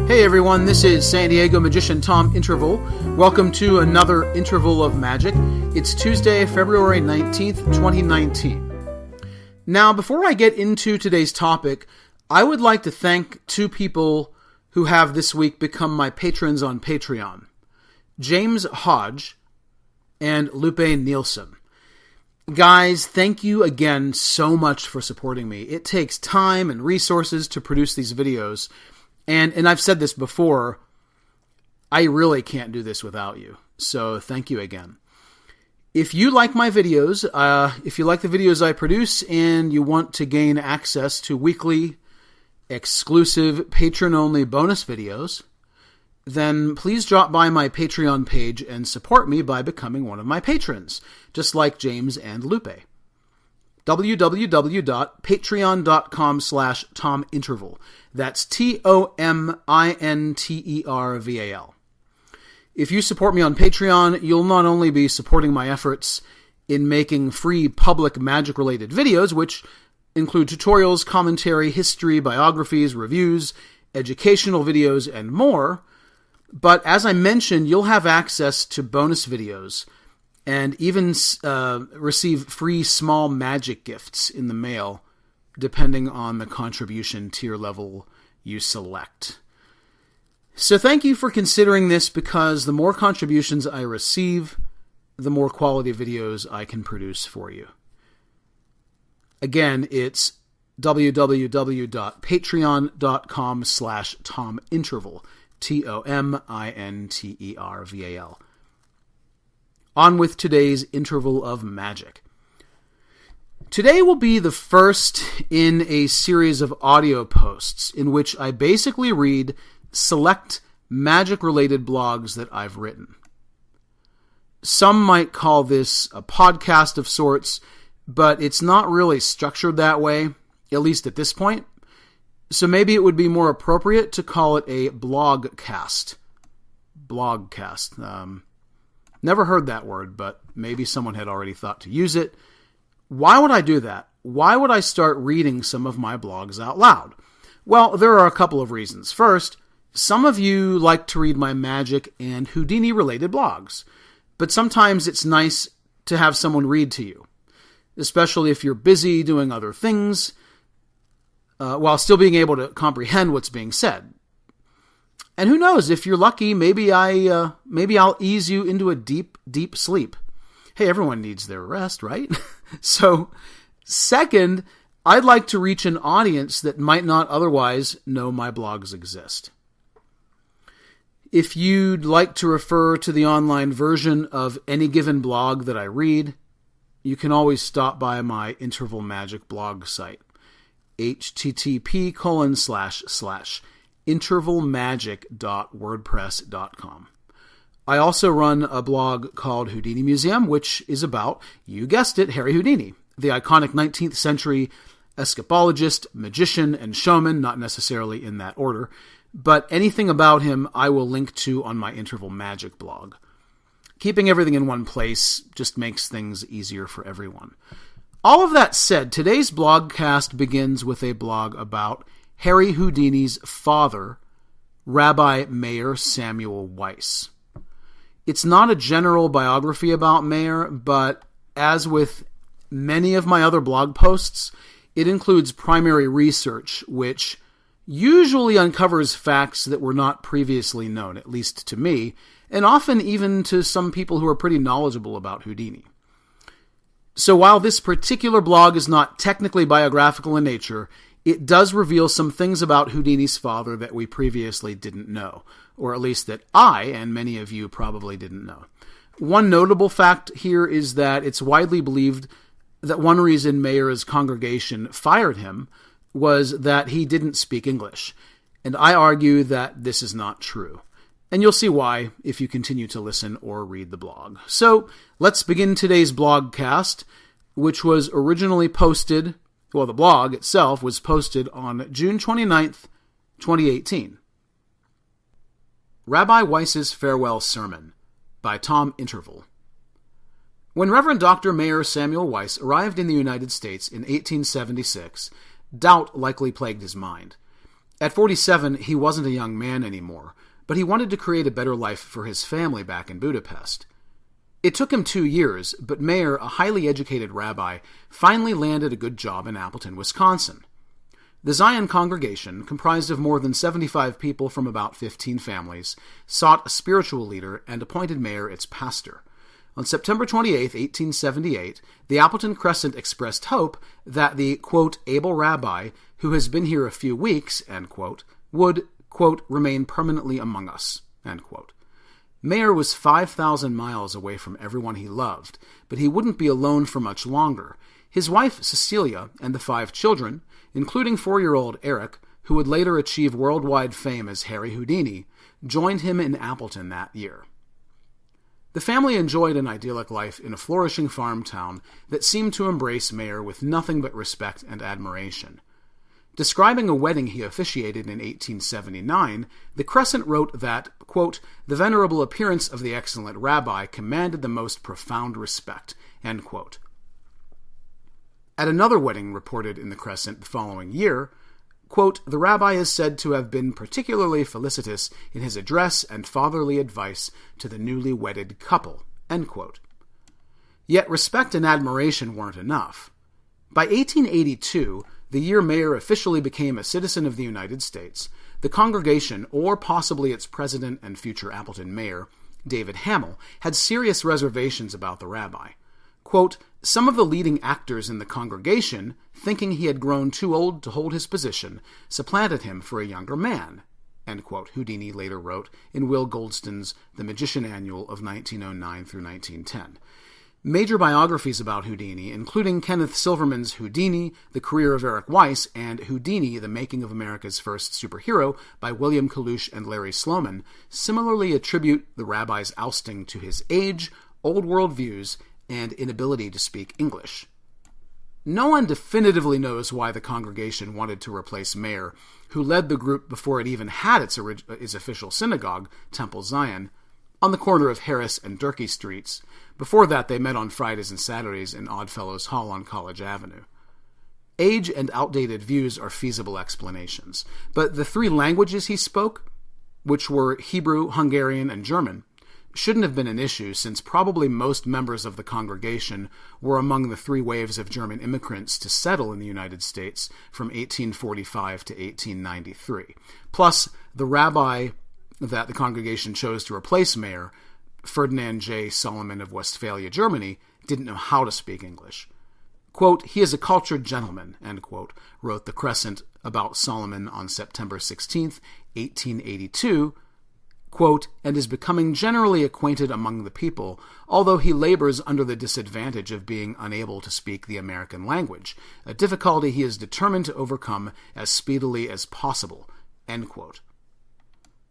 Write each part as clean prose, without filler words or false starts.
Hey everyone, this is San Diego magician Tom Interval. Welcome to another Interval of Magic. It's Tuesday, February 19th, 2019. Now, before I get into today's topic, I would like to thank two people who have this week become my patrons on Patreon. James Hodge and Lupe Nielsen. Guys, thank you again so much for supporting me. It takes time and resources to produce these videos. And I've said this before, I really can't do this without you. So thank you again. If you like my videos, if you like the videos I produce and you want to gain access to weekly, exclusive, patron-only bonus videos, then please drop by my Patreon page and support me by becoming one of my patrons, just like James and Lupe. www.patreon.com/TomInterval. That's TOMINTERVAL. If you support me on Patreon, you'll not only be supporting my efforts in making free public magic-related videos, which include tutorials, commentary, history, biographies, reviews, educational videos, and more, but as I mentioned, you'll have access to bonus videos and even receive free small magic gifts in the mail, depending on the contribution tier level you select. So thank you for considering this, because the more contributions I receive, the more quality videos I can produce for you. Again, it's www.patreon.com/TomInterval. TOMINTERVAL. On with today's Interval of Magic. Today will be the first in a series of audio posts in which I basically read select magic-related blogs that I've written. Some might call this a podcast of sorts, but it's not really structured that way, at least at this point. So maybe it would be more appropriate to call it a blogcast. Blogcast. Never heard that word, but maybe someone had already thought to use it. Why would I do that? Why would I start reading some of my blogs out loud? Well, there are a couple of reasons. First, some of you like to read my magic and Houdini-related blogs, but sometimes it's nice to have someone read to you, especially if you're busy doing other things, while still being able to comprehend what's being said. And who knows, if you're lucky, maybe I'll ease you into a deep, deep sleep. Hey, everyone needs their rest, right? So, second, I'd like to reach an audience that might not otherwise know my blogs exist. If you'd like to refer to the online version of any given blog that I read, you can always stop by my Interval Magic blog site. http://intervalmagic.wordpress.com. I also run a blog called Houdini Museum, which is about, you guessed it, Harry Houdini, the iconic 19th century escapologist, magician, and showman, not necessarily in that order, but anything about him I will link to on my Interval Magic blog. Keeping everything in one place just makes things easier for everyone. All of that said, today's blogcast begins with a blog about Harry Houdini's father, Rabbi Mayer Samuel Weiss. It's not a general biography about Mayer, but as with many of my other blog posts, it includes primary research, which usually uncovers facts that were not previously known, at least to me, and often even to some people who are pretty knowledgeable about Houdini. So while this particular blog is not technically biographical in nature, it does reveal some things about Houdini's father that we previously didn't know, or at least that I and many of you probably didn't know. One notable fact here is that it's widely believed that one reason Mayer's congregation fired him was that he didn't speak English, and I argue that this is not true. And you'll see why if you continue to listen or read the blog. So let's begin today's blogcast, which was originally posted, well, the blog itself was posted on June 29th, 2018. Rabbi Weiss's Farewell Sermon by Tom Interval. When Reverend Dr. Mayer Samuel Weiss arrived in the United States in 1876, doubt likely plagued his mind. At 47, he wasn't a young man anymore, but he wanted to create a better life for his family back in Budapest. It took him 2 years, but Mayer, a highly educated rabbi, finally landed a good job in Appleton, Wisconsin. The Zion congregation, comprised of more than 75 people from about 15 families, sought a spiritual leader and appointed Mayer its pastor. On September 28, 1878, the Appleton Crescent expressed hope that the, quote, able rabbi, who has been here a few weeks, end quote, would, quote, remain permanently among us, end quote. Mayer was 5,000 miles away from everyone he loved, but he wouldn't be alone for much longer. His wife, Cecilia, and the 5 children, including 4-year-old Eric, who would later achieve worldwide fame as Harry Houdini, joined him in Appleton that year. The family enjoyed an idyllic life in a flourishing farm town that seemed to embrace Mayer with nothing but respect and admiration. Describing a wedding he officiated in 1879, the Crescent wrote that, quote, the venerable appearance of the excellent rabbi commanded the most profound respect, end quote. At another wedding reported in the Crescent the following year, quote, the rabbi is said to have been particularly felicitous in his address and fatherly advice to the newly wedded couple, end quote. Yet respect and admiration weren't enough. By 1882, the year Mayer officially became a citizen of the United States, the congregation, or possibly its president and future Appleton mayor, David Hamill, had serious reservations about the rabbi. Quote, some of the leading actors in the congregation, thinking he had grown too old to hold his position, supplanted him for a younger man, end quote, Houdini later wrote in Will Goldston's The Magician Annual of 1909 through 1910. Major biographies about Houdini, including Kenneth Silverman's Houdini, The Career of Eric Weiss, and Houdini, The Making of America's First Superhero by William Kalush and Larry Sloman, similarly attribute the rabbi's ousting to his age, old world views, and inability to speak English. No one definitively knows why the congregation wanted to replace Mayer, who led the group before it even had its official synagogue, Temple Zion, on the corner of Harris and Durkee Streets. Before that, they met on Fridays and Saturdays in Oddfellows Hall on College Avenue. Age and outdated views are feasible explanations, but the 3 languages he spoke, which were Hebrew, Hungarian, and German, shouldn't have been an issue since probably most members of the congregation were among the 3 waves of German immigrants to settle in the United States from 1845 to 1893. Plus, the rabbi that the congregation chose to replace Mayer, Ferdinand J. Solomon of Westphalia, Germany, didn't know how to speak English. Quote, he is a cultured gentleman, end quote, wrote the Crescent about Solomon on September 16, 1882, quote, and is becoming generally acquainted among the people, although he labors under the disadvantage of being unable to speak the American language, a difficulty he is determined to overcome as speedily as possible, end quote.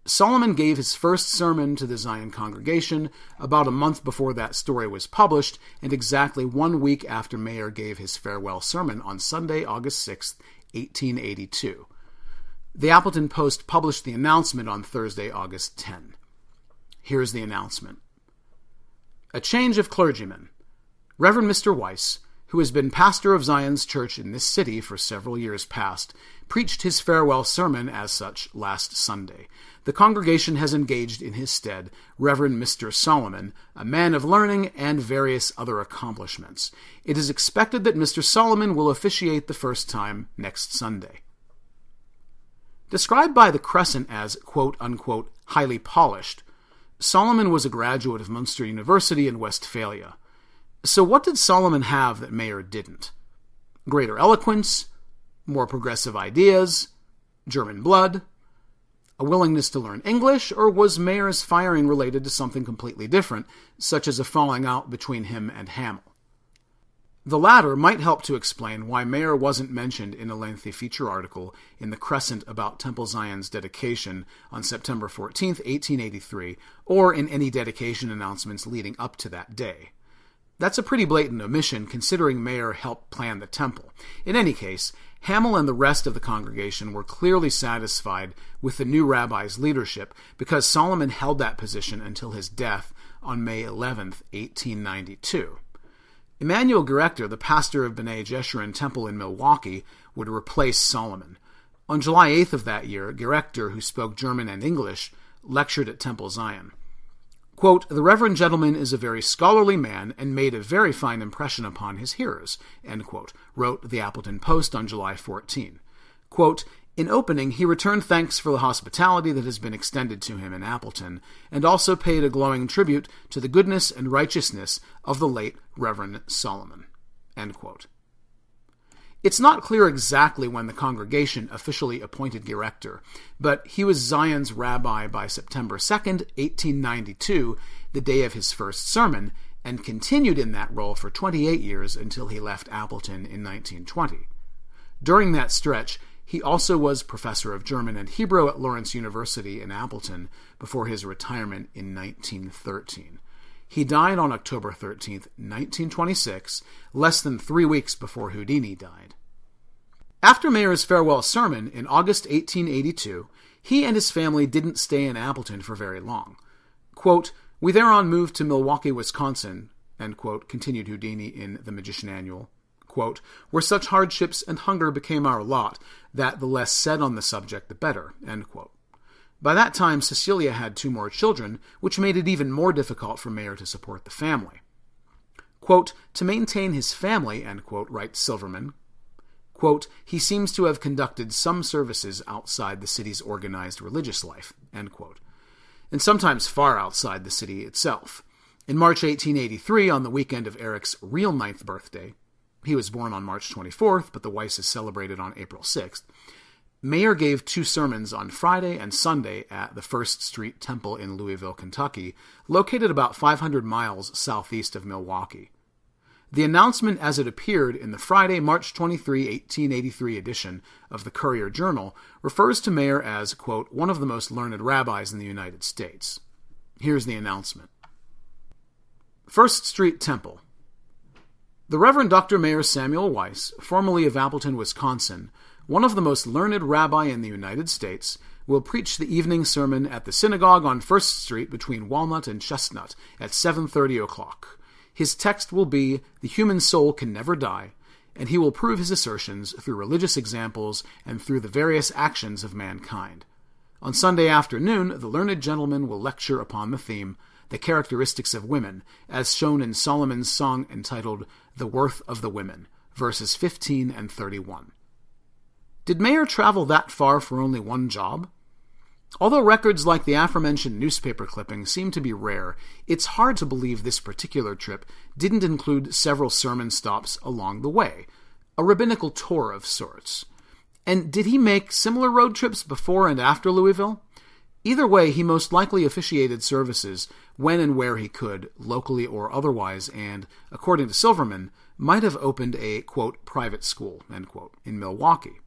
Solomon gave his first sermon to the Zion congregation about a month before that story was published, and exactly 1 week after Mayer gave his farewell sermon on Sunday, August 6, 1882. The Appleton Post published the announcement on Thursday, August 10. Here's the announcement. A change of clergyman. Reverend Mr. Weiss, who has been pastor of Zion's church in this city for several years past, preached his farewell sermon as such last Sunday. The congregation has engaged in his stead Reverend Mr. Solomon, a man of learning and various other accomplishments. It is expected that Mr. Solomon will officiate the first time next Sunday. Described by the Crescent as, quote-unquote, highly polished, Solomon was a graduate of Munster University in Westphalia. So what did Solomon have that Mayer didn't? Greater eloquence, more progressive ideas, German blood, a willingness to learn English, or was Mayer's firing related to something completely different, such as a falling out between him and Hamill? The latter might help to explain why Mayer wasn't mentioned in a lengthy feature article in the Crescent about Temple Zion's dedication on September 14, 1883, or in any dedication announcements leading up to that day. That's a pretty blatant omission, considering Mayer helped plan the temple. In any case, Hamill and the rest of the congregation were clearly satisfied with the new rabbi's leadership because Solomon held that position until his death on May 11, 1892. Emanuel Gerechter, the pastor of B'nai Jeshurun Temple in Milwaukee, would replace Solomon. On July 8th of that year, Gerechter, who spoke German and English, lectured at Temple Zion. Quote, "The reverend gentleman is a very scholarly man and made a very fine impression upon his hearers," end quote, wrote the Appleton Post on July 14. Quote, "In opening, he returned thanks for the hospitality that has been extended to him in Appleton, and also paid a glowing tribute to the goodness and righteousness of the late Reverend Solomon." End quote. It's not clear exactly when the congregation officially appointed Gerechter, but he was Zion's rabbi by September 2nd, 1892, the day of his first sermon, and continued in that role for 28 years until he left Appleton in 1920. During that stretch, he also was professor of German and Hebrew at Lawrence University in Appleton before his retirement in 1913. He died on October 13th, 1926, less than 3 weeks before Houdini died. After Mayer's farewell sermon in August 1882, he and his family didn't stay in Appleton for very long. Quote, "We thereon moved to Milwaukee, Wisconsin," end quote, continued Houdini in The Magician Annual, quote, "where such hardships and hunger became our lot, that the less said on the subject the better," end quote. By that time, Cecilia had 2 more children, which made it even more difficult for Mayer to support the family. Quote, "To maintain his family," end quote, writes Silverman, quote, "he seems to have conducted some services outside the city's organized religious life," end quote, and sometimes far outside the city itself. In March 1883, on the weekend of Eric's real 9th birthday, he was born on March 24th, but the Weisses celebrated on April 6th, Mayer gave 2 sermons on Friday and Sunday at the First Street Temple in Louisville, Kentucky, located about 500 miles southeast of Milwaukee. The announcement as it appeared in the Friday, March 23, 1883 edition of the Courier-Journal refers to Mayer as, quote, "one of the most learned rabbis in the United States." Here's the announcement. First Street Temple. The Reverend Dr. Mayer Samuel Weiss, formerly of Appleton, Wisconsin, one of the most learned rabbi in the United States, will preach the evening sermon at the synagogue on First Street between Walnut and Chestnut at 7:30 o'clock. His text will be, "The human soul can never die," and he will prove his assertions through religious examples and through the various actions of mankind. On Sunday afternoon, the learned gentleman will lecture upon the theme, "The Characteristics of Women," as shown in Solomon's song entitled "The Worth of the Women," verses 15 and 31. Did Mayer travel that far for only one job? Although records like the aforementioned newspaper clipping seem to be rare, it's hard to believe this particular trip didn't include several sermon stops along the way, a rabbinical tour of sorts. And did he make similar road trips before and after Louisville? Either way, he most likely officiated services when and where he could, locally or otherwise, and, according to Silverman, might have opened a, quote, "private school," end quote, in Milwaukee.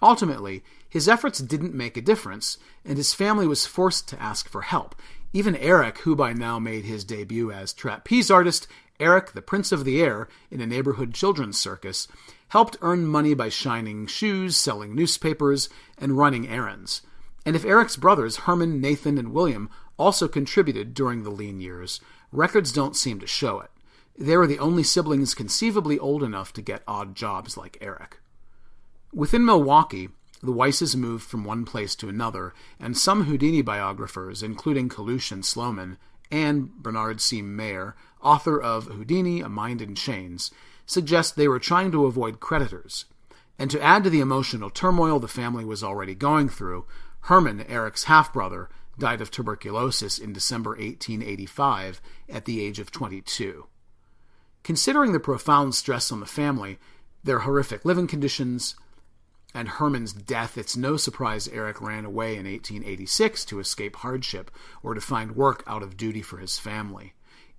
Ultimately, his efforts didn't make a difference, and his family was forced to ask for help. Even Eric, who by now made his debut as trapeze artist Eric, the Prince of the Air, in a neighborhood children's circus, helped earn money by shining shoes, selling newspapers, and running errands. And if Eric's brothers, Herman, Nathan, and William, also contributed during the lean years, records don't seem to show it. They were the only siblings conceivably old enough to get odd jobs like Eric. Within Milwaukee, the Weisses moved from one place to another, and some Houdini biographers, including Kalush and Sloman, and Bernard C. Mayer, author of Houdini, A Mind in Chains, suggest they were trying to avoid creditors. And to add to the emotional turmoil the family was already going through, Herman, Eric's half-brother, died of tuberculosis in December 1885 at the age of 22. Considering the profound stress on the family, their horrific living conditions, and Herman's death, it's no surprise Eric ran away in 1886 to escape hardship or to find work out of duty for his family.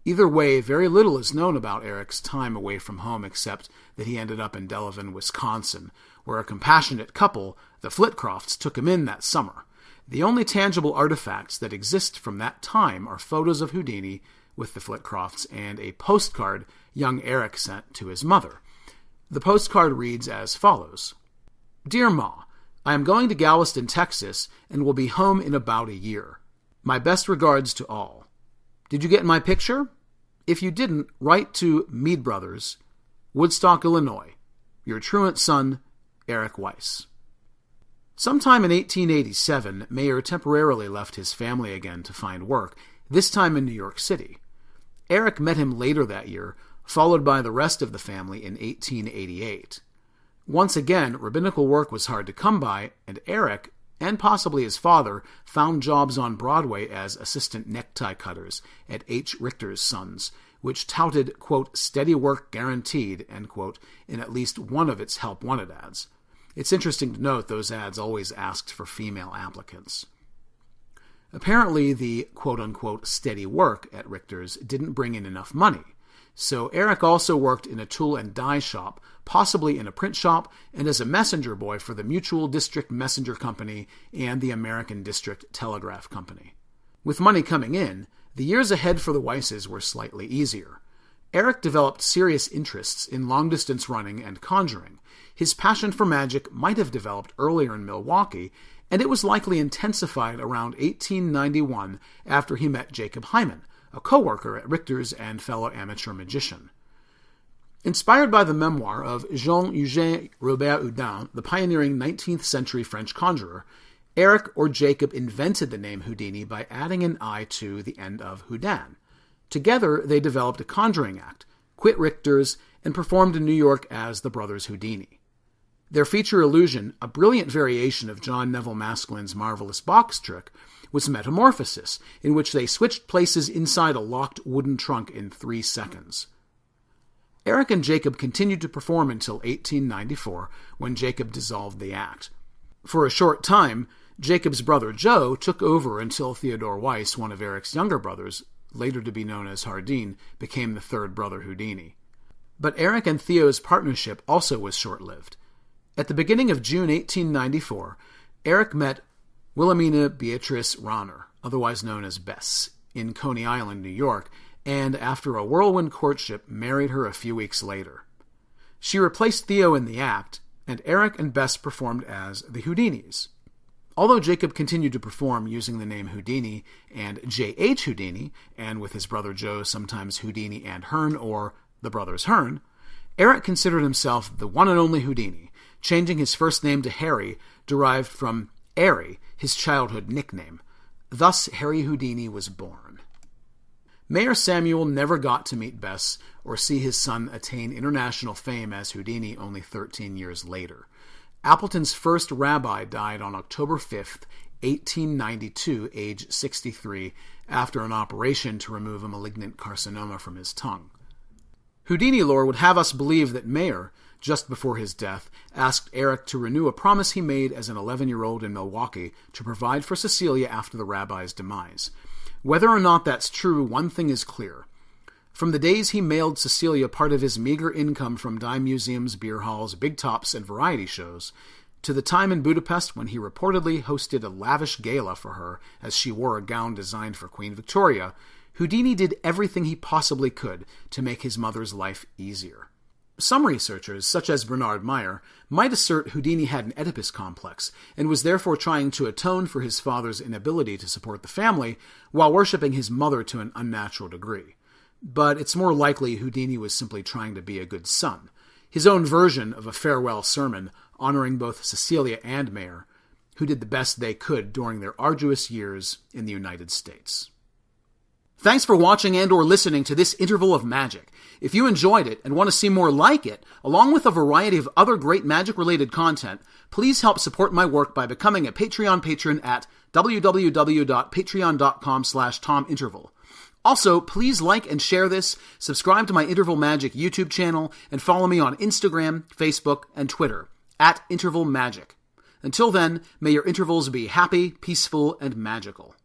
Either way, very little is known about Eric's time away from home except that he ended up in Delavan, Wisconsin, where a compassionate couple, the Flitcrofts, took him in that summer. The only tangible artifacts that exist from that time are photos of Houdini with the Flitcrofts and a postcard young Eric sent to his mother. The postcard reads as follows: "Dear Ma, I am going to Galveston, Texas, and will be home in about a year. My best regards to all. Did you get my picture? If you didn't, write to Mead Brothers, Woodstock, Illinois. Your truant son, Eric Weiss." Sometime in 1887, Mayer temporarily left his family again to find work, this time in New York City. Eric met him later that year, followed by the rest of the family in 1888. Once again, rabbinical work was hard to come by, and Eric, and possibly his father, found jobs on Broadway as assistant necktie cutters at H. Richter's Sons, which touted, quote, steady work guaranteed, end quote, in at least one of its help wanted ads. It's interesting to note those ads always asked for female applicants. Apparently, the quote-unquote steady work at Richter's didn't bring in enough money, so Eric also worked in a tool and die shop, possibly in a print shop, and as a messenger boy for the Mutual District Messenger Company and the American District Telegraph Company. With money coming in, the years ahead for the Weisses were slightly easier. Eric developed serious interests in long-distance running and conjuring. His passion for magic might have developed earlier in Milwaukee, and it was likely intensified around 1891 after he met Jacob Hyman, a co-worker at Richter's and fellow amateur magician. Inspired by the memoir of Jean-Eugène Robert Houdin, the pioneering 19th century French conjurer, Eric or Jacob invented the name Houdini by adding an I to the end of Houdin. Together, they developed a conjuring act, quit Richter's, and performed in New York as the Brothers Houdini. Their feature illusion, a brilliant variation of John Neville Maskelyne's marvelous box trick, was Metamorphosis, in which they switched places inside a locked wooden trunk in 3 seconds. Eric and Jacob continued to perform until 1894, when Jacob dissolved the act. For a short time, Jacob's brother Joe took over until Theodore Weiss, one of Eric's younger brothers, later to be known as Hardin, became the third brother Houdini. But Eric and Theo's partnership also was short-lived. At the beginning of June 1894, Eric met Wilhelmina Beatrice Rahner, otherwise known as Bess, in Coney Island, New York, and after a whirlwind courtship, married her a few weeks later. She replaced Theo in the act, and Eric and Bess performed as the Houdinis. Although Jacob continued to perform using the name Houdini and J.H. Houdini, and with his brother Joe sometimes Houdini and Hearn or the Brothers Hearn, Eric considered himself the one and only Houdini, changing his first name to Harry, derived from Airy, his childhood nickname. Thus, Harry Houdini was born. Mayer Samuel never got to meet Bess or see his son attain international fame as Houdini only 13 years later. Appleton's first rabbi died on October 5th, 1892, age 63, after an operation to remove a malignant carcinoma from his tongue. Houdini lore would have us believe that Mayer, just before his death, asked Eric to renew a promise he made as an 11-year-old in Milwaukee to provide for Cecilia after the rabbi's demise. Whether or not that's true, one thing is clear. From the days he mailed Cecilia part of his meager income from dime museums, beer halls, big tops, and variety shows, to the time in Budapest when he reportedly hosted a lavish gala for her as she wore a gown designed for Queen Victoria, Houdini did everything he possibly could to make his mother's life easier. Some researchers, such as Bernard Meyer, might assert Houdini had an Oedipus complex and was therefore trying to atone for his father's inability to support the family while worshipping his mother to an unnatural degree. But it's more likely Houdini was simply trying to be a good son, his own version of a farewell sermon honoring both Cecilia and Mayer, who did the best they could during their arduous years in the United States. Thanks for watching and or listening to this interval of magic. If you enjoyed it and want to see more like it, along with a variety of other great magic-related content, please help support my work by becoming a Patreon patron at www.patreon.com/TomInterval. Also, please like and share this, subscribe to my Interval Magic YouTube channel, and follow me on Instagram, Facebook, and Twitter, @IntervalMagic. Until then, may your intervals be happy, peaceful, and magical.